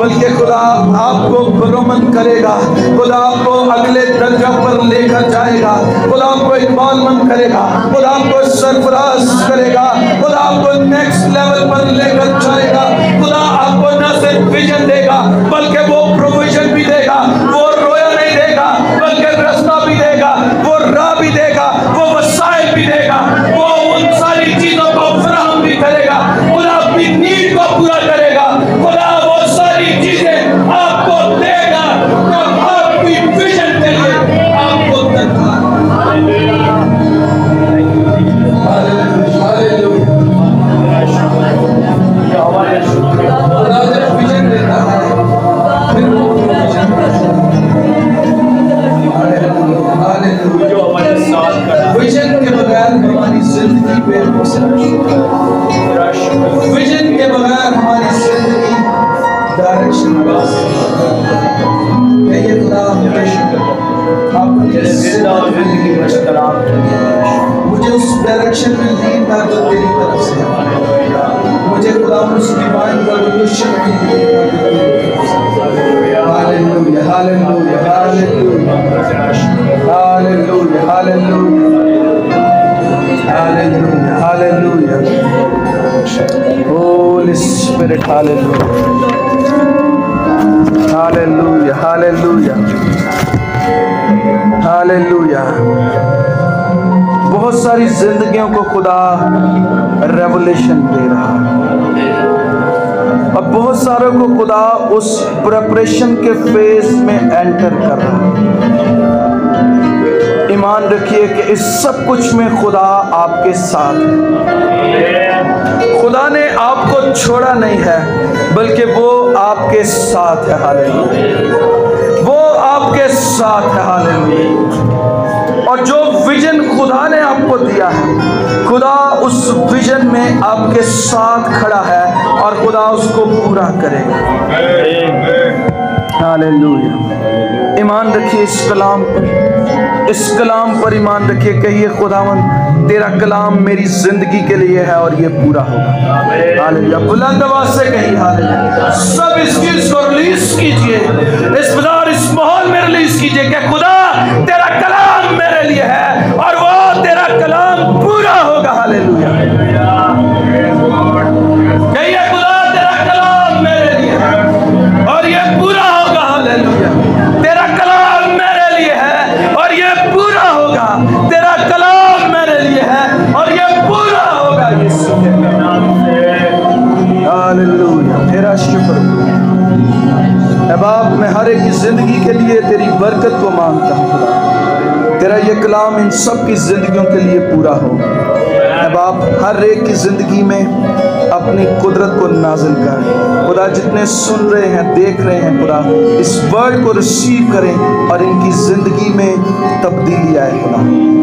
बल्कि खुदा आपको बरोमंद करेगा। खुदा आपको अगले दर्जा पर लेकर जाएगा। खुदा आपको इकबालमंद करेगा। खुदा आपको सरफराज करेगा। खुदा आपको नेक्स्ट लेवल पर लेकर जाएगा। खुदा आपको न सिर्फ विजन देगा बल्कि वो प्रोविजन भी देगा। वो रोया नहीं देगा बल्कि रास्ता भी देगा, वो राह भी देगा, वो वसाइल भी देगा, वो उन सारी चीजों को फराहम भी करेगा। खुदा अपनी नीड को पूरा करेगा। खुदा वो सारी चीजें आपको देगा तो आपकी विजन के लिए आपको देगा। खुदा जब विजन देता है फिर वो विजन के बगैर हमारी जिंदगी बेमकसद। विजन के बगैर हमारी जिंदगी डायरेक्शन। कहिए खुदा आप मुझे उस डायरेक्शन में लीड कर दो तेरी तरफ से। मुझे खुदा उस डिवाइन रेवोल्यूशन में लीड कर दो। Hallelujah hallelujah hallelujah hallelujah hallelujah hallelujah hallelujah. Holy Spirit, hallelujah. Hallelujah, hallelujah, hallelujah. बहुत सारी जिंदगियों को खुदा रेवलेशन दे रहा है और बहुत सारों को खुदा उस प्रिपरेशन के फेज में एंटर कर रहा है। ईमान रखिए कि इस सब कुछ में खुदा आपके साथ है। खुदा ने आपको छोड़ा नहीं है, बल्कि वो आपके साथ है। हालेलुया, वो आपके साथ है। हालेलुया। और जो विजन खुदा ने आपको दिया है, खुदा उस विजन में आपके साथ खड़ा है और खुदा उसको पूरा करेगा। हालेलुया। ईमान रखिए इस कलाम पर, इस कलाम पर ईमान रखिए। कहिए खुदावन तेरा कलाम मेरी जिंदगी के लिए है और ये पूरा होगा। हालेलुया। बुलंद आवाज से कहिए हालेलुया। सब इस चीज को रिलीज कीजिए, इस बाजार इस माहौल में रिलीज कीजिए कि खुदा तेरा कलाम मेरे लिए है और वो तेरा कलाम पूरा होगा। हालेलुया। कहिए खुदा तेरा कलाम मेरे लिए है और ये पूरा होगा। हालेलुया। तेरा कलाम मेरे लिए है और ये पूरा होगा। तेरा कलाम मेरे लिए है और ये पूरा होगा यीशु के नाम से। हालेलुया। तेरा शुक्र है बाप, मैं हर एक की जिंदगी के लिए तेरी बरकत को मांगता हूँ। खुदा तेरा ये कलाम इन सब की जिंदगियों के लिए पूरा हो। है बाप, हर एक की जिंदगी में अपनी कुदरत को नाज़िल कर। खुदा जितने सुन रहे हैं, देख रहे हैं, खुदा इस वर्ड को रिसीव करें और इनकी जिंदगी में तब्दीली आए। खुदा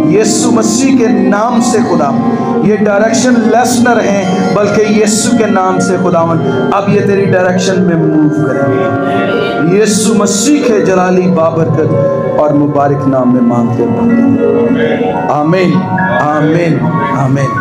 यीशु मसीह के नाम से खुदा ये डायरेक्शन लेस न रहें, बल्कि यीशु के नाम से खुदावन अब ये तेरी डायरेक्शन में मूव करें। यीशु मसीह के जलाली बाबरकत और मुबारक नाम में मांगते हैं। आमीन, आमीन, आमीन।